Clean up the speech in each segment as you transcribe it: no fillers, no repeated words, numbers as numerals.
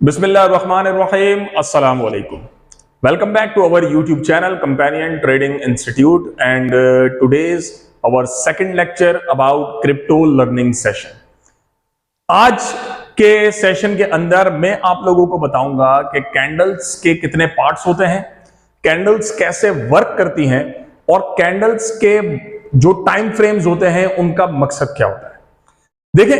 Bismillahirrahmanirrahim. Assalamu alaikum. Welcome back to our YouTube channel Companion Trading Institute, and today's our second lecture about crypto learning session. आज के session के अंदर मैं आप लोगों को बताऊंगा कि कैंडल्स के कितने पार्ट्स होते हैं, कैंडल्स कैसे वर्क करती हैं और कैंडल्स के जो टाइम फ्रेम्स होते हैं उनका मकसद क्या होता है। देखिए,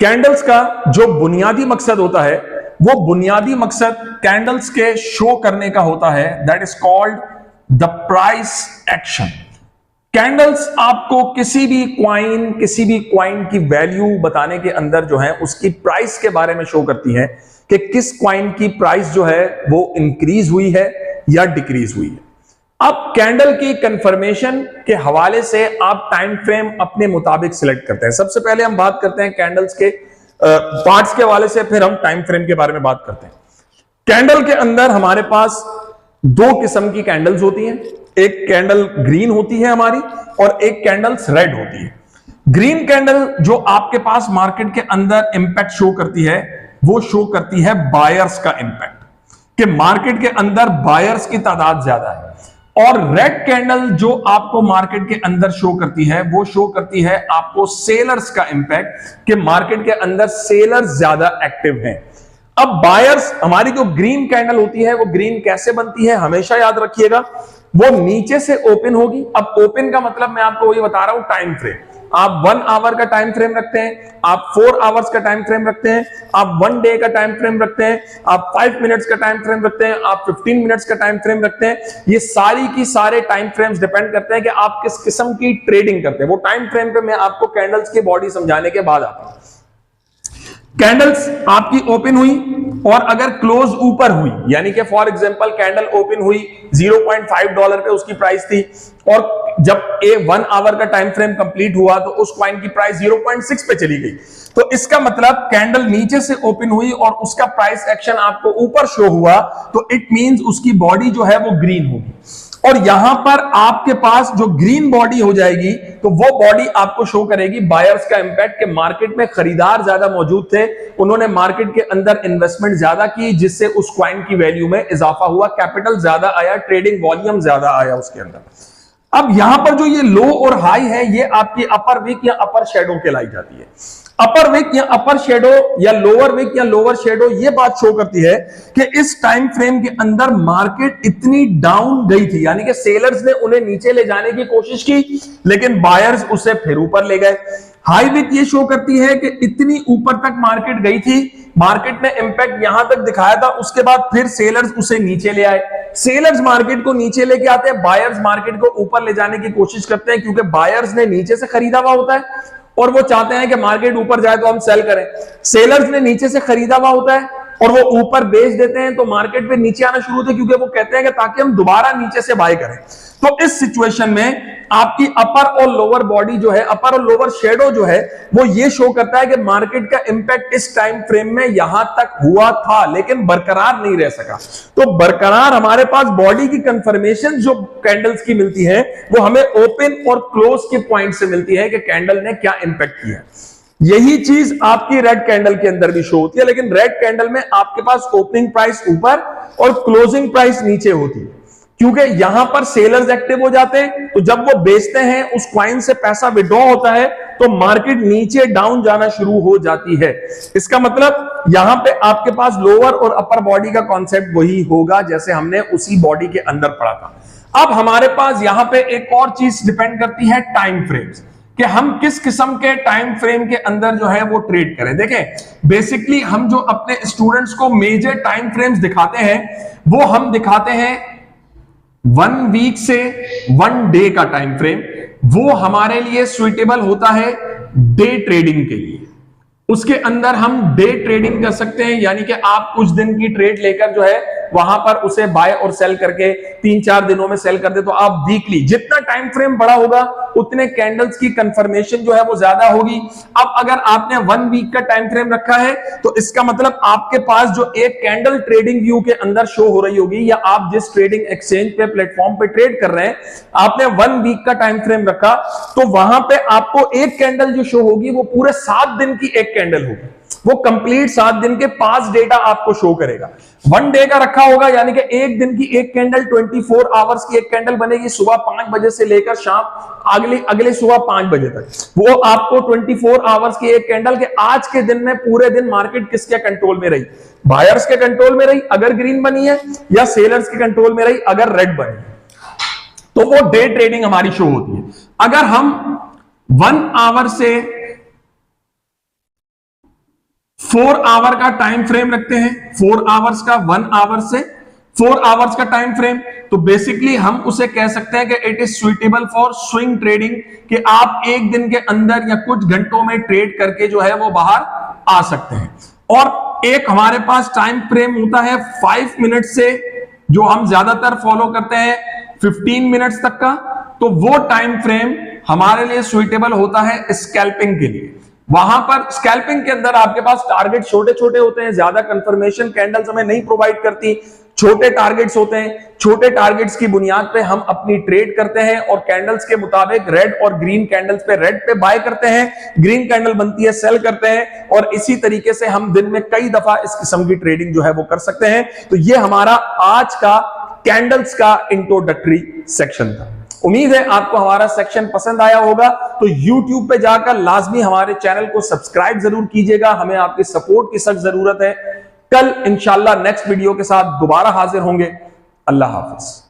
कैंडल्स का जो बुनियादी मकसद होता है वो बुनियादी मकसद कैंडल्स के शो करने का होता है, that is called the price action. Candles आपको किसी भी क्वाइन की वैल्यू बताने के अंदर जो है उसकी प्राइस के बारे में शो करती है कि किस क्वाइन की प्राइस जो है वो इंक्रीज हुई है या डिक्रीज हुई है। अब कैंडल की कंफर्मेशन के हवाले से आप टाइम फ्रेम अपने मुताबिक सिलेक्ट करते हैं। सबसे पहले हम बात करते हैं कैंडल्स के पार्ट्स के हवाले से, फिर हम टाइम फ्रेम के बारे में बात करते हैं। कैंडल के अंदर हमारे पास दो किस्म की कैंडल्स होती हैं, एक कैंडल ग्रीन होती है हमारी और एक कैंडल्स रेड होती है। ग्रीन कैंडल जो आपके पास मार्केट के अंदर इंपैक्ट शो करती है वो शो करती है बायर्स का इंपैक्ट, कि मार्केट के अंदर बायर्स की तादाद ज्यादा है। और रेड कैंडल जो आपको मार्केट के अंदर शो करती है वो शो करती है आपको सेलर्स का इंपैक्ट, कि मार्केट के अंदर सेलर्स ज्यादा एक्टिव हैं। अब बायर्स, हमारी जो ग्रीन कैंडल होती है वो ग्रीन कैसे बनती है हमेशा याद रखिएगा, वो नीचे से ओपन होगी। अब ओपन का मतलब मैं आपको वही बता रहा हूं, टाइम फ्रेम। आप 1 आवर का टाइम फ्रेम रखते हैं, आप 4 आवर्स का टाइम फ्रेम रखते हैं, आप 1 डे का टाइम फ्रेम रखते हैं, आप 5 मिनट्स का टाइम फ्रेम रखते हैं, आप 15 मिनट्स का टाइम फ्रेम रखते हैं। ये सारी की सारे टाइम फ्रेम्स डिपेंड करते हैं कि आप किस किस्म की ट्रेडिंग करते हैं। वो टाइम फ्रेम पे मैं आपको कैंडल्स की बॉडी समझाने के बाद आता हूं। कैंडल्स आपकी ओपन हुई और अगर क्लोज ऊपर हुई, यानी कि फॉर एग्जांपल कैंडल ओपन हुई $0.5 पे उसकी प्राइस थी और जब 1 आवर का टाइम फ्रेम कंप्लीट हुआ तो उस कॉइन की प्राइस 0.6 पे चली गई, तो इसका मतलब कैंडल नीचे से ओपन हुई और उसका प्राइस एक्शन आपको ऊपर शो हुआ, तो इट मींस उसकी बॉडी जो है वो ग्रीन होगी। और यहां पर आपके पास जो ग्रीन बॉडी हो जाएगी तो वो बॉडी आपको शो करेगी बायर्स का इंपैक्ट, के मार्केट में खरीदार ज्यादा मौजूद थे, उन्होंने मार्केट के अंदर इन्वेस्टमेंट ज्यादा की जिससे उस क्वाइन की वैल्यू में इजाफा हुआ, कैपिटल ज्यादा आया, ट्रेडिंग वॉल्यूम ज्यादा आया उसके अंदर। अब यहां पर जो ये लो और हाई है ये आपकी अपर विक या अपर शेडो कहलाई जाती है। अपर विक या अपर शेडो या लोअर विक या लोअर शेडो ये बात शो करती है कि इस टाइम फ्रेम के अंदर मार्केट इतनी डाउन गई थी, यानी कि सेलर्स ने उन्हें नीचे ले जाने की कोशिश की लेकिन बायर्स उसे फिर ऊपर ले गए। हाई विक ये शो करती है कि इतनी ऊपर तक मार्केट गई थी, मार्केट ने इंपैक्ट यहां तक दिखाया था, उसके बाद फिर सेलर्स उसे नीचे ले आए। सेलर्स मार्केट को नीचे लेके आते हैं, बायर्स मार्केट को ऊपर ले जाने की कोशिश करते हैं, क्योंकि बायर्स ने नीचे से खरीदा हुआ होता है और वो चाहते हैं कि मार्केट ऊपर जाए तो हम सेल करें। सेलर्स ने नीचे से खरीदा हुआ होता है और वो ऊपर बेच देते हैं तो मार्केट पे नीचे आना शुरू होता है, क्योंकि वो कहते हैं कि ताकि हम दोबारा नीचे से बाय करें। तो इस सिचुएशन में आपकी अपर और लोअर बॉडी जो है, अपर और लोअर शेडो जो है, वो ये शो करता है कि मार्केट का इंपैक्ट इस टाइम फ्रेम में यहां तक हुआ था लेकिन बरकरार नहीं रह सका। तो बरकरार हमारे पास बॉडी की कंफर्मेशन जो कैंडल्स की मिलती है वो हमें ओपन और क्लोज के पॉइंट से मिलती है कि कैंडल ने क्या इंपैक्ट किया। यही चीज आपकी रेड कैंडल के अंदर भी शो होती है, लेकिन रेड कैंडल में आपके पास ओपनिंग प्राइस ऊपर और क्लोजिंग प्राइस नीचे होती है, क्योंकि यहां पर सेलर्स एक्टिव हो जाते हैं, तो जब वो बेचते हैं उस क्वाइन से पैसा विड्रॉ होता है तो मार्केट नीचे डाउन जाना शुरू हो जाती है। इसका मतलब यहां पे आपके पास लोअर और अपर बॉडी का कॉन्सेप्ट वही होगा जैसे हमने उसी बॉडी के अंदर पढ़ा था। अब हमारे पास यहां पे एक और चीज डिपेंड करती है टाइम फ्रेम्स, कि हम किस किस्म के टाइम फ्रेम के अंदर जो है वो ट्रेड करें। देखें, बेसिकली हम जो अपने स्टूडेंट्स को मेजर टाइम फ्रेम्स दिखाते हैं वो हम दिखाते हैं 1 वीक से 1 डे का टाइम फ्रेम, वो हमारे लिए सुइटेबल होता है डे ट्रेडिंग के लिए। उसके अंदर हम डे ट्रेडिंग कर सकते हैं, यानी कि आप कुछ दिन की ट्रेड लेकर जो है वहां पर उसे बाय और सेल करके 3-4 दिनों में सेल कर दे, तो आप वीकली, जितना टाइम फ्रेम बड़ा होगा उतने कैंडल्स की कंफर्मेशन जो है वो ज्यादा होगी। अब अगर आपने 1 वीक का टाइम फ्रेम रखा है तो इसका मतलब आपके पास जो एक कैंडल ट्रेडिंग व्यू के अंदर शो हो रही होगी, या आप जिस ट्रेडिंग एक्सचेंज पे प्लेटफॉर्म पे ट्रेड कर रहे हैं, आपने 1 वीक का टाइम फ्रेम रखा तो वहां पे आपको एक कैंडल जो शो होगी वो पूरे 7 दिन की एक कैंडल होगी। वो कंप्लीट 7 दिन के 5 डेटा आपको शो करेगा। 1 डे का रखा होगा, यानी कि एक दिन की एक कैंडल 24 आवर्स की एक कैंडल बनेगी, सुबह 5 बजे से लेकर शाम अगले सुबह 5 बजे तक। वो आपको 24 आवर्स की एक कैंडल के आज के दिन में पूरे दिन मार्केट किसके कंट्रोल में रही, बायर्स के कंट्रोल में रही अगर ग्रीन बनी है, या सेलर्स के कंट्रोल में रही अगर रेड बनी है, तो वो डे ट्रेडिंग हमारी शो होती है। अगर हम 1 आवर से 4 आवर का टाइम फ्रेम रखते हैं, 4 आवर्स का, 1 आवर से 4 आवर्स का टाइम फ्रेम, तो बेसिकली हम उसे कह सकते हैं कि it is suitable for swing trading, कि आप एक दिन के अंदर या कुछ घंटों में ट्रेड करके जो है वो बाहर आ सकते हैं। और एक हमारे पास टाइम फ्रेम होता है 5 मिनट से, जो हम ज्यादातर फॉलो करते हैं 15 मिनट्स तक का, तो वो टाइम फ्रेम हमारे लिए सुइटेबल होता है स्कैल्पिंग के लिए। वहां पर स्कैल्पिंग के अंदर आपके पास टारगेट छोटे छोटे होते हैं, ज्यादा कंफर्मेशन कैंडल्स हमें नहीं प्रोवाइड करती, छोटे टारगेट्स होते हैं। छोटे टारगेट्स की बुनियाद पे हम अपनी ट्रेड करते हैं और कैंडल्स के मुताबिक रेड और ग्रीन कैंडल्स पे, रेड पे बाय करते हैं, ग्रीन कैंडल बनती है सेल करते हैं, और इसी तरीके से हम दिन में कई दफा इस किस्म की ट्रेडिंग जो है वो कर सकते हैं। तो ये हमारा आज का कैंडल्स का इंट्रोडक्टरी सेक्शन था। उम्मीद है आपको हमारा सेक्शन पसंद आया होगा। तो YouTube पे जाकर लाजमी हमारे चैनल को सब्सक्राइब जरूर कीजिएगा, हमें आपके सपोर्ट की सख्त जरूरत है। कल इंशाल्लाह नेक्स्ट वीडियो के साथ दोबारा हाजिर होंगे। अल्लाह हाफिज।